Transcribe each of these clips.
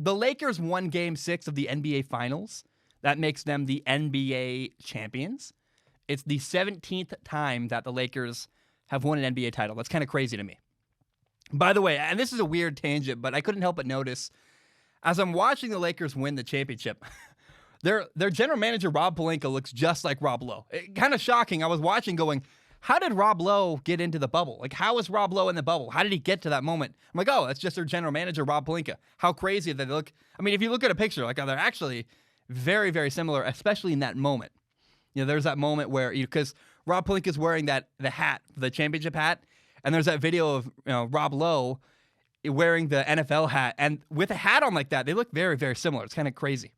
the Lakers won Game 6 of the NBA Finals. That makes them the NBA champions. It's the 17th time that the Lakers have won an NBA title. That's kind of crazy to me. By the way, and this is a weird tangent, but I couldn't help but notice, as I'm watching the Lakers win the championship, their general manager, Rob Pelinka, looks just like Rob Lowe. Kind of shocking. I was watching going, how did Rob Lowe get into the bubble? Like, how is Rob Lowe in the bubble? How did he get to that moment? I'm like, oh, that's just their general manager, Rob Pelinka. How crazy that they look. I mean, if you look at a picture, like, they're actually very, very similar, especially in that moment. You know, there's that moment where, because Rob Pelinka's wearing the hat, the championship hat, and there's that video of Rob Lowe wearing the NFL hat, and with a hat on like that, they look very, very similar. It's kind of crazy.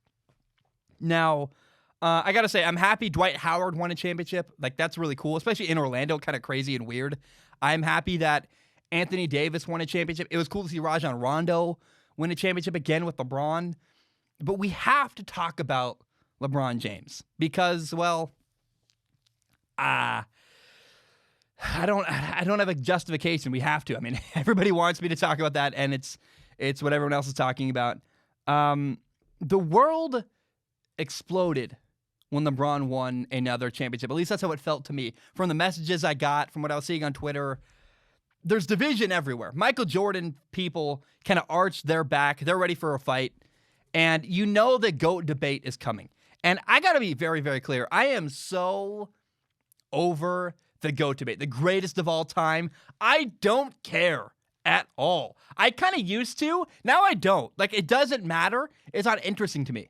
Now, I got to say, I'm happy Dwight Howard won a championship. Like, that's really cool, especially in Orlando, kind of crazy and weird. I'm happy that Anthony Davis won a championship. It was cool to see Rajon Rondo win a championship again with LeBron. But we have to talk about LeBron James because, well, I don't have a justification. We have to. I mean, everybody wants me to talk about that, and it's what everyone else is talking about. The world exploded when LeBron won another championship. At least that's how it felt to me. From the messages I got, from what I was seeing on Twitter, there's division everywhere. Michael Jordan people kind of arched their back. They're ready for a fight. And you know the GOAT debate is coming. And I got to be very, very clear. I am so over the GOAT debate, the greatest of all time. I don't care at all. I kind of used to. Now I don't. Like, it doesn't matter. It's not interesting to me.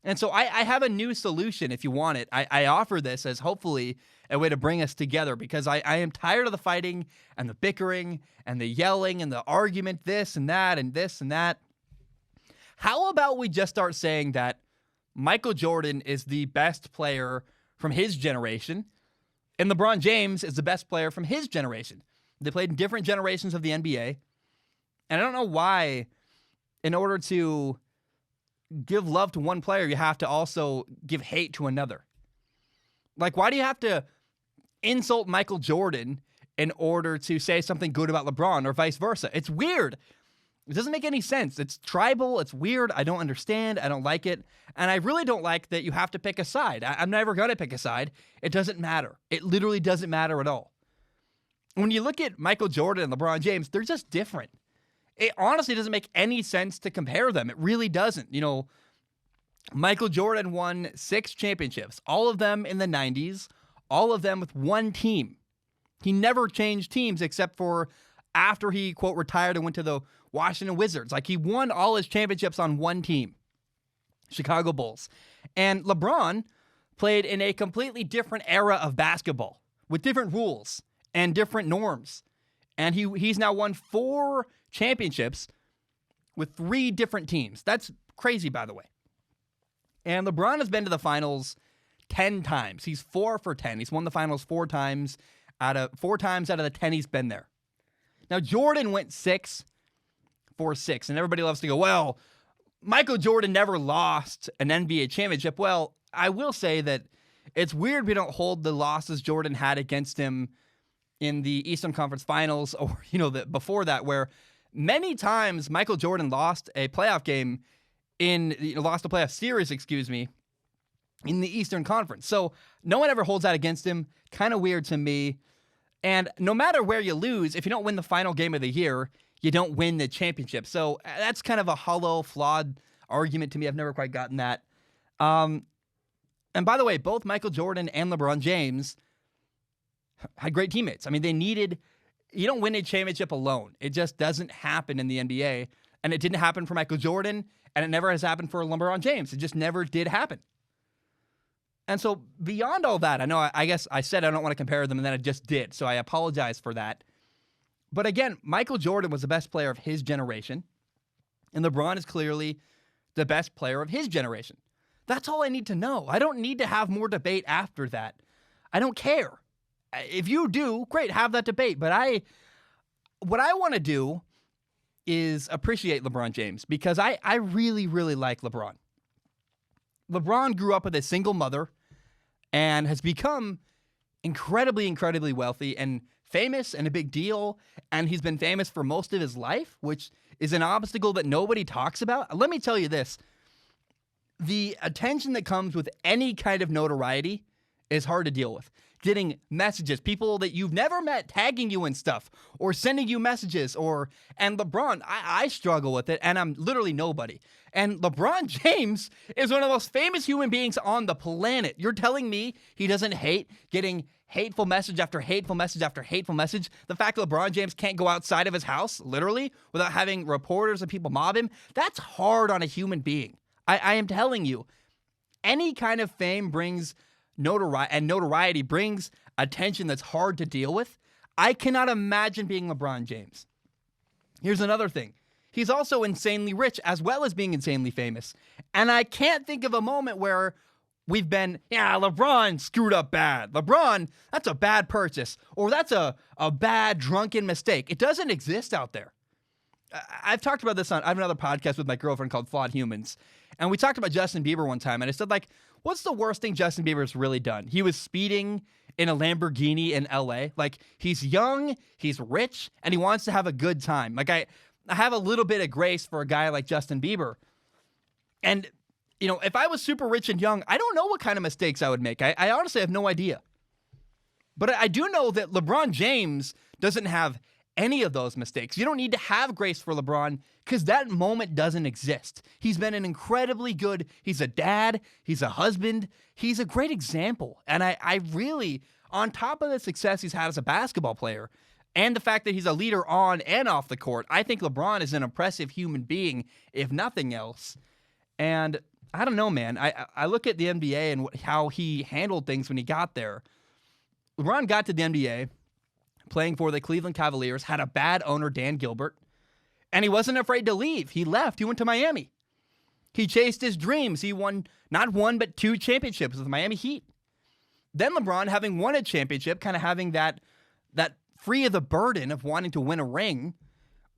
And so I have a new solution if you want it. I offer this as hopefully a way to bring us together because I am tired of the fighting and the bickering and the yelling and the argument, this and that and this and that. How about we just start saying that Michael Jordan is the best player from his generation and LeBron James is the best player from his generation? They played in different generations of the NBA. And I don't know why, in order to give love to one player, you have to also give hate to another. Like, why do you have to insult Michael Jordan in order to say something good about LeBron or vice versa? It's weird. It doesn't make any sense. It's tribal. It's weird. I don't understand. I don't like it. And I really don't like that you have to pick a side. I'm never going to pick a side. It doesn't matter. It literally doesn't matter at all. When you look at Michael Jordan and LeBron James, they're just different. It honestly doesn't make any sense to compare them. It really doesn't. You know, Michael Jordan won 6 championships, all of them in the 90s, all of them with one team. He never changed teams except for after he, quote, retired and went to the Washington Wizards. Like, he won all his championships on one team, Chicago Bulls. And LeBron played in a completely different era of basketball with different rules and different norms. And he's now won 4 championships with 3 different teams. That's crazy, by the way. And LeBron has been to the finals 10 times. He's 4 for 10. He's won the finals 4 times out of the 10 he's been there. Now, Jordan went 6 for 6, and everybody loves to go, well, Michael Jordan never lost an NBA championship. Well, I will say that it's weird we don't hold the losses Jordan had against him in the Eastern Conference Finals or, before that, where many times Michael Jordan lost a playoff game lost a playoff series, in the Eastern Conference. So no one ever holds that against him. Kind of weird to me. And no matter where you lose, if you don't win the final game of the year, you don't win the championship. So that's kind of a hollow, flawed argument to me. I've never quite gotten that. And by the way, both Michael Jordan and LeBron James had great teammates. I mean, you don't win a championship alone. It just doesn't happen in the NBA. And it didn't happen for Michael Jordan, and it never has happened for LeBron James. It just never did happen. And so beyond all that, I guess I said I don't want to compare them, and then I just did. So I apologize for that. But again, Michael Jordan was the best player of his generation, and LeBron is clearly the best player of his generation. That's all I need to know. I don't need to have more debate after that. I don't care. If you do, great, have that debate. But what I want to do is appreciate LeBron James because I really, really like LeBron. LeBron grew up with a single mother and has become incredibly, incredibly wealthy and famous and a big deal, and he's been famous for most of his life, which is an obstacle that nobody talks about. Let me tell you this. The attention that comes with any kind of notoriety is hard to deal with. Getting messages, people that you've never met tagging you and stuff, or sending you messages, and LeBron, I struggle with it, and I'm literally nobody. And LeBron James is one of the most famous human beings on the planet. You're telling me he doesn't hate getting hateful message after hateful message after hateful message? The fact that LeBron James can't go outside of his house, literally, without having reporters and people mob him, that's hard on a human being. I am telling you, any kind of fame brings notoriety brings attention that's hard to deal with. I cannot imagine being LeBron James. Here's another thing. He's also insanely rich as well as being insanely famous. And I can't think of a moment where we've been, LeBron screwed up bad. LeBron, that's a bad purchase. Or that's a bad drunken mistake. It doesn't exist out there. I've talked about this I have another podcast with my girlfriend called Flawed Humans. And we talked about Justin Bieber one time. And I said, what's the worst thing Justin Bieber's really done? He was speeding in a Lamborghini in LA. He's young, he's rich, and he wants to have a good time. I have a little bit of grace for a guy like Justin Bieber. And, if I was super rich and young, I don't know what kind of mistakes I would make. I honestly have no idea. But I do know that LeBron James doesn't have any of those mistakes. You don't need to have grace for LeBron because that moment doesn't exist. He's been he's a dad, he's a husband, he's a great example. And I really, on top of the success he's had as a basketball player and the fact that he's a leader on and off the court, I think LeBron is an impressive human being, if nothing else. And I don't know, man. I look at the NBA and how he handled things when he got there. LeBron got to the NBA playing for the Cleveland Cavaliers, had a bad owner, Dan Gilbert, and he wasn't afraid to leave. He left. He went to Miami. He chased his dreams. He won not one, but 2 championships with the Miami Heat. Then LeBron, having won a championship, kind of having that free of the burden of wanting to win a ring,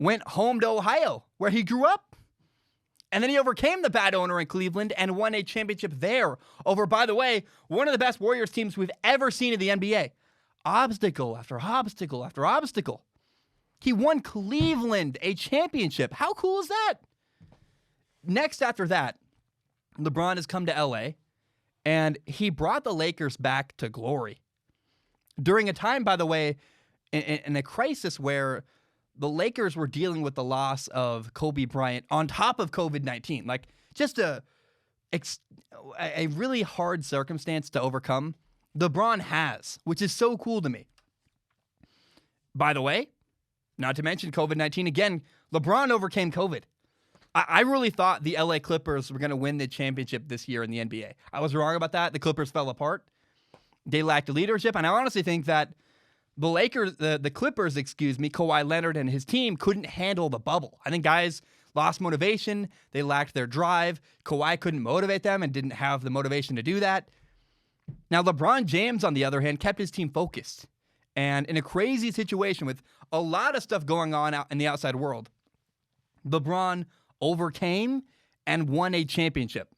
went home to Ohio, where he grew up. And then he overcame the bad owner in Cleveland and won a championship there over, by the way, one of the best Warriors teams we've ever seen in the NBA. Obstacle after obstacle after obstacle. He won Cleveland a championship. How cool is that? Next after that, LeBron has come to LA, and he brought the Lakers back to glory. During a time, by the way, in a crisis where the Lakers were dealing with the loss of Kobe Bryant on top of COVID-19. Just a really hard circumstance to overcome. LeBron has, which is so cool to me. By the way, not to mention COVID-19 again, LeBron overcame COVID. I really thought the LA Clippers were going to win the championship this year in the NBA. I was wrong about that. The Clippers fell apart. They lacked leadership, and I honestly think that the Clippers, Kawhi Leonard and his team couldn't handle the bubble. I think guys lost motivation. They lacked their drive. Kawhi couldn't motivate them and didn't have the motivation to do that. Now, LeBron James, on the other hand, kept his team focused. And in a crazy situation with a lot of stuff going on out in the outside world, LeBron overcame and won a championship.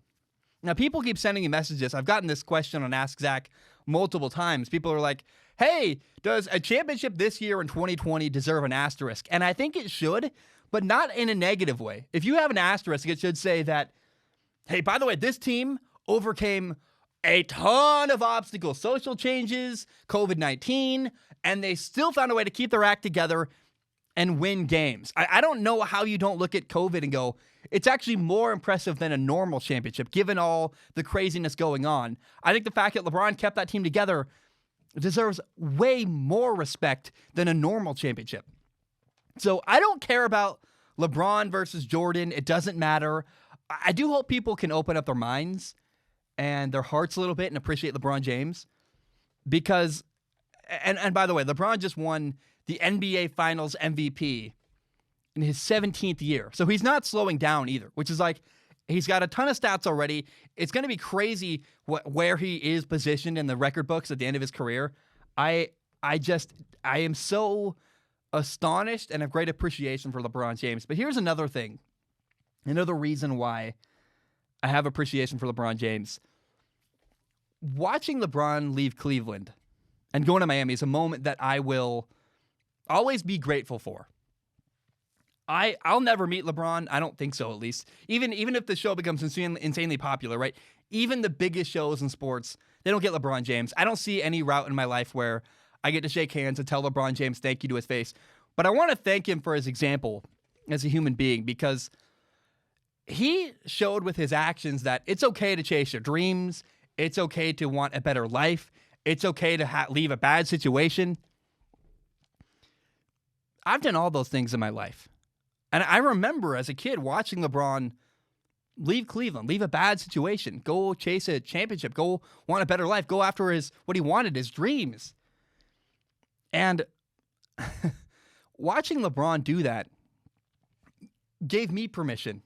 Now, people keep sending me messages. I've gotten this question on Ask Zach multiple times. People are like, hey, does a championship this year in 2020 deserve an asterisk? And I think it should, but not in a negative way. If you have an asterisk, it should say that, hey, by the way, this team overcame a ton of obstacles, social changes, COVID-19, and they still found a way to keep their act together and win games. I don't know how you don't look at COVID and go, it's actually more impressive than a normal championship, given all the craziness going on. I think the fact that LeBron kept that team together deserves way more respect than a normal championship. So I don't care about LeBron versus Jordan. It doesn't matter. I do hope people can open up their minds and their hearts a little bit and appreciate LeBron James. Because, and by the way, LeBron just won the NBA Finals MVP in his 17th year. So he's not slowing down either, which is like, he's got a ton of stats already. It's going to be crazy where he is positioned in the record books at the end of his career. I am so astonished and have great appreciation for LeBron James. But here's another thing, another reason why I have appreciation for LeBron James. Watching LeBron leave Cleveland and going to Miami is a moment that I will always be grateful for. I'll never meet LeBron. I don't think so, at least. Even if the show becomes insanely popular, right? Even the biggest shows in sports, they don't get LeBron James. I don't see any route in my life where I get to shake hands and tell LeBron James thank you to his face. But I want to thank him for his example as a human being, because he showed with his actions that it's okay to chase your dreams. It's okay to want a better life. It's okay to leave a bad situation. I've done all those things in my life. And I remember as a kid watching LeBron leave Cleveland, leave a bad situation, go chase a championship, go want a better life, go after what he wanted, his dreams. And watching LeBron do that gave me permission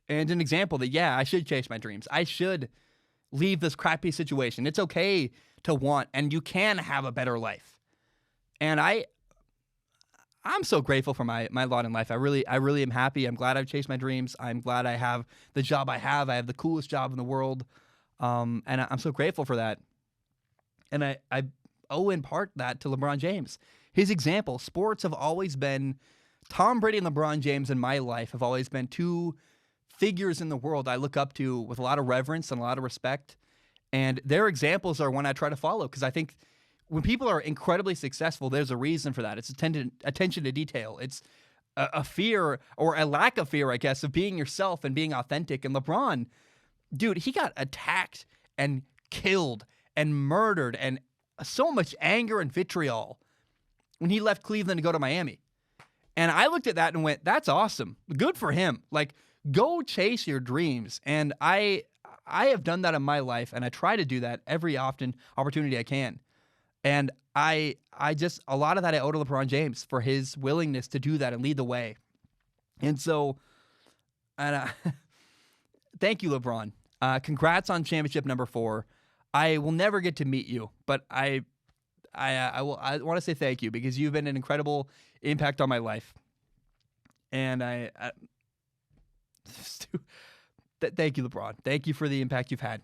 and an example that, yeah, I should chase my dreams. I should leave this crappy situation. It's okay to want, and you can have a better life. And I'm so grateful for my lot in life. I really am happy. I'm glad I've chased my dreams. I'm glad I have the job I have. I have the coolest job in the world. And I'm so grateful for that. And I owe in part that to LeBron James. His example, sports have always been, Tom Brady and LeBron James in my life have always been two figures in the world I look up to with a lot of reverence and a lot of respect. And their examples are one I try to follow, because I think when people are incredibly successful, there's a reason for that. It's attention to detail. It's a fear, or a lack of fear, I guess, of being yourself and being authentic. And LeBron, dude, he got attacked and killed and murdered and so much anger and vitriol when he left Cleveland to go to Miami. And I looked at that and went, that's awesome. Good for him. Like, go chase your dreams. And I have done that in my life, and I try to do that every opportunity I can. And I just, a lot of that I owe to LeBron James for his willingness to do that and lead the way. And so, thank you, LeBron. Congrats on championship number 4. I will never get to meet you, but I want to say thank you, because you've been an incredible impact on my life. And thank you, LeBron. Thank you for the impact you've had.